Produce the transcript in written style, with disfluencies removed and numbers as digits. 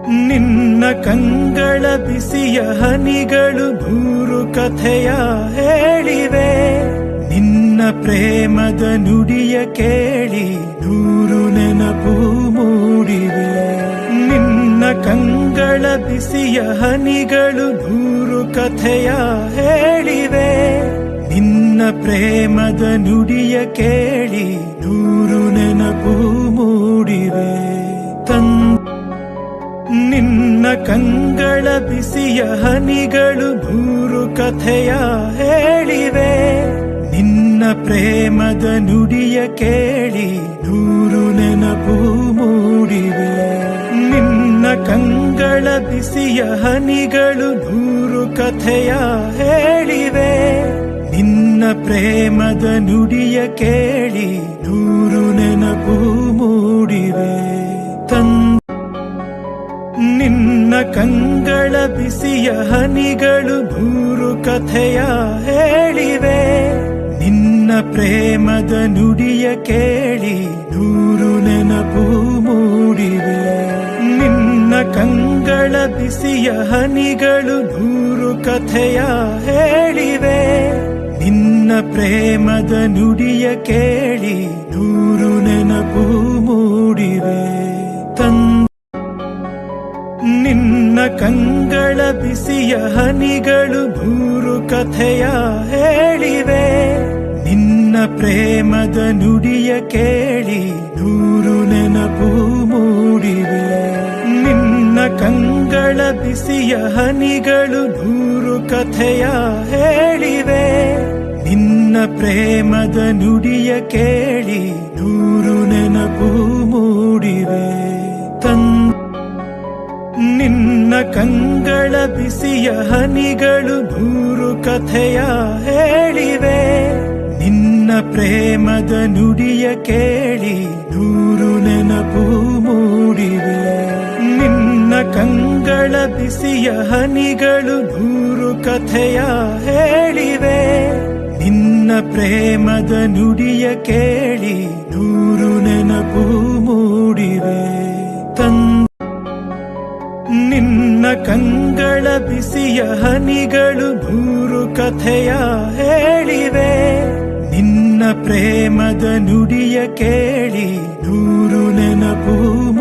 ನಿನ್ನ ಕಂಗಳ ಬಿಸಿಯ ಹನಿಗಳು ಮೂರು ಕಥೆಯ ಹೇಳಿವೆ. ನಿನ್ನ ಪ್ರೇಮದ ನುಡಿಯ ಕೇಳಿ ನೂರು ನೆನಪು ಮೂಡಿವೆ. ನಿನ್ನ ಕಂಗಳ ಬಿಸಿಯ ಹನಿಗಳು ಮೂರು ಕಥೆಯ ಹೇಳಿವೆ. ನಿನ್ನ ಪ್ರೇಮದ ನುಡಿಯ ಕೇಳಿ ನೂರು ನೆನಪು ಮೂಡಿವೆ. ನಿನ್ನ ಕಂಗಳ ಬಿಸಿಯ ಹನಿಗಳು ಮೂರು ಕಥೆಯ ಹೇಳಿವೆ. ನಿನ್ನ ಪ್ರೇಮದ ನುಡಿಯ ಕೇಳಿ ನೂರು ನೆನಪು ಮೂಡಿವೆ. ನಿನ್ನ ಕಂಗಳ ಬಿಸಿಯ ಹನಿಗಳು ಮೂರು ಕಥೆಯ ಹೇಳಿವೆ. ನಿನ್ನ ಪ್ರೇಮದ ನುಡಿಯ ಕೇಳಿ ನೂರು ನೆನಪು ಮೂಡಿವೆ. ನಿನ್ನ ಕಂಗಳ ಬಿಸಿಯ ಹನಿಗಳು ಮೂರು ಕಥೆಯ ಹೇಳಿವೆ. ನಿನ್ನ ಪ್ರೇಮದ ನುಡಿಯ ಕೇಳಿ ನೂರು ನೆನಪು ಮೂಡಿವೆ. ನಿನ್ನ ಕಂಗಳ ಬಿಸಿಯ ಹನಿಗಳು ಮೂರು ಕಥೆಯ ಹೇಳಿವೆ. ನಿನ್ನ ಪ್ರೇಮದ ನುಡಿಯ ಕೇಳಿ ನೂರು ನೆನಪು ಮೂಡಿವೆ. ನಿನ್ನ ಕಂಗಳ ಬಿಸಿಯ ಹನಿಗಳು ಮೂರು ಕಥೆಯ ಹೇಳಿವೆ. ನಿನ್ನ ಪ್ರೇಮದ ನುಡಿಯ ಕೇಳಿ ನೂರು ನೆನಪು ಮೂಡಿವೆ. ನಿನ್ನ ಕಂಗಳ ಬಿಸಿಯ ಹನಿಗಳು ಮೂರು ಕಥೆಯ ಹೇಳಿವೆ. ನಿನ್ನ ಪ್ರೇಮದ ನುಡಿಯ ಕೇಳಿ ನೂರು ನೆನಪು ಮೂಡಿವೆ. ನಿನ್ನ ಕಂಗಳ ಬಿಸಿಯ ಹನಿಗಳು ಮೂರು ಕಥೆಯ ಹೇಳಿವೆ. ನಿನ್ನ ಪ್ರೇಮದ ನುಡಿಯ ಕೇಳಿ ನೂರು ನೆನಪು ಮೂಡಿವೆ. ನಿನ್ನ ಕಂಗಳ ಬಿಸಿಯ ಹನಿಗಳು ಮೂರು ಕಥೆಯ ಹೇಳಿವೆ. ನಿನ್ನ ಪ್ರೇಮದ ನುಡಿಯ ಕೇಳಿ ನೂರು ನೆನಪು ಮೂಡಿವೆ. ನಿನ್ನ ಕಂಗಳ ಬಿಸಿಯ ಹನಿಗಳು ಮೂರು ಕಥೆಯ ಹೇಳಿವೆ. ನಿನ್ನ ಪ್ರೇಮದ ನುಡಿಯ ಕೇಳಿ ನೂರು ನೆನಪು